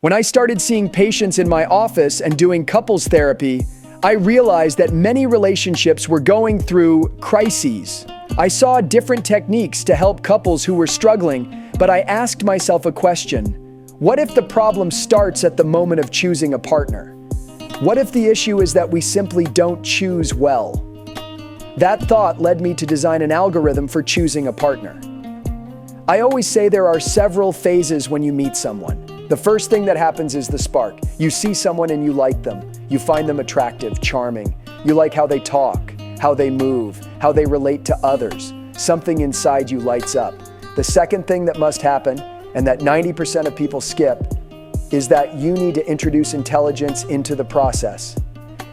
When I started seeing patients in my office and doing couples therapy, I realized that many relationships were going through crises. I saw different techniques to help couples who were struggling, but I asked myself a question. What if the problem starts at the moment of choosing a partner? What if the issue is that we simply don't choose well? That thought led me to design an algorithm for choosing a partner. I always say there are several phases when you meet someone. The first thing that happens is the spark. You see someone and you like them. You find them attractive, charming. You like how they talk, how they move, how they relate to others. Something inside you lights up. The second thing that must happen, and that 90% of people skip, is that you need to introduce intelligence into the process.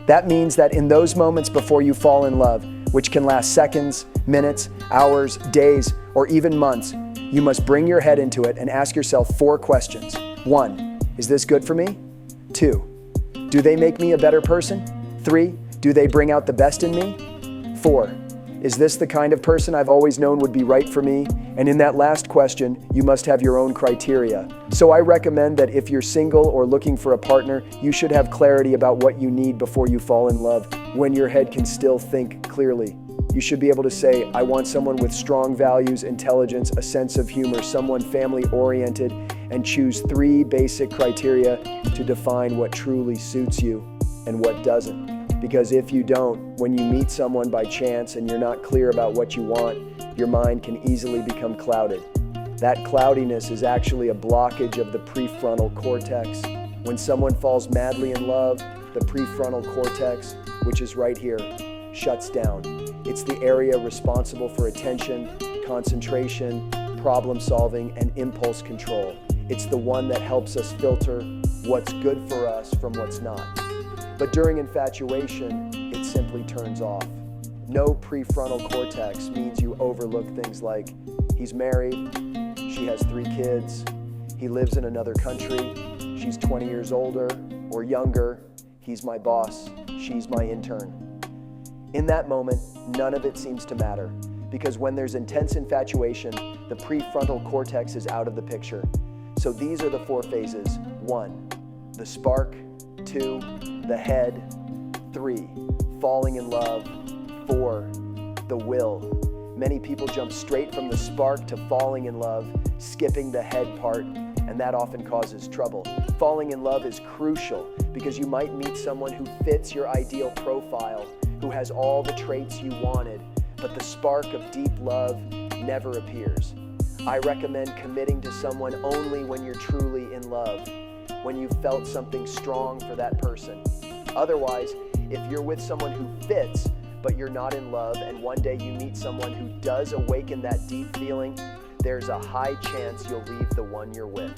That means that in those moments before you fall in love, which can last seconds, minutes, hours, days, or even months, you must bring your head into it and ask yourself 4 questions. 1. Is this good for me? 2. Do they make me a better person? 3. Do they bring out the best in me? 4. Is this the kind of person I've always known would be right for me? And in that last question, you must have your own criteria. So I recommend that if you're single or looking for a partner, you should have clarity about what you need before you fall in love, when your head can still think clearly. You should be able to say, I want someone with strong values, intelligence, a sense of humor, someone family-oriented, and choose 3 basic criteria to define what truly suits you and what doesn't. Because if you don't, when you meet someone by chance and you're not clear about what you want, your mind can easily become clouded. That cloudiness is actually a blockage of the prefrontal cortex. When someone falls madly in love, the prefrontal cortex, which is right here, shuts down. It's the area responsible for attention, concentration, problem solving, and impulse control. It's the one that helps us filter what's good for us from what's not. But during infatuation, it simply turns off. No prefrontal cortex means you overlook things like, he's married, she has 3 kids, he lives in another country, she's 20 years older or younger, he's my boss, she's my intern. In that moment, none of it seems to matter, because when there's intense infatuation, the prefrontal cortex is out of the picture. So these are the 4 phases. 1, the spark. 2, the head. 3, falling in love. 4, the will. Many people jump straight from the spark to falling in love, skipping the head part, and that often causes trouble. Falling in love is crucial because you might meet someone who fits your ideal profile, who has all the traits you wanted, but the spark of deep love never appears. I recommend committing to someone only when you're truly in love, when you've felt something strong for that person. Otherwise, if you're with someone who fits, but you're not in love, and one day you meet someone who does awaken that deep feeling, there's a high chance you'll leave the one you're with.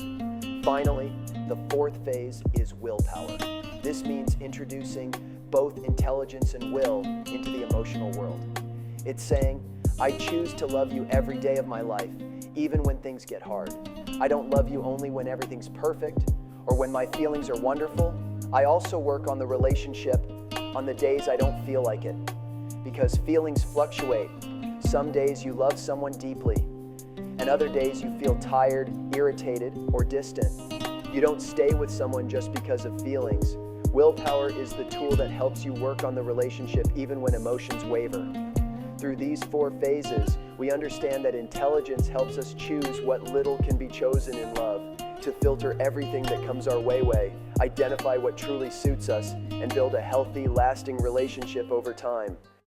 Finally, the 4th phase is willpower. This means introducing both intelligence and will into the emotional world. It's saying, I choose to love you every day of my life, even when things get hard. I don't love you only when everything's perfect or when my feelings are wonderful. I also work on the relationship on the days I don't feel like it, because feelings fluctuate. Some days you love someone deeply, and other days you feel tired, irritated, or distant. You don't stay with someone just because of feelings. Willpower is the tool that helps you work on the relationship even when emotions waver. Through these 4 phases, we understand that intelligence helps us choose what little can be chosen in love, to filter everything that comes our way, identify what truly suits us, and build a healthy, lasting relationship over time.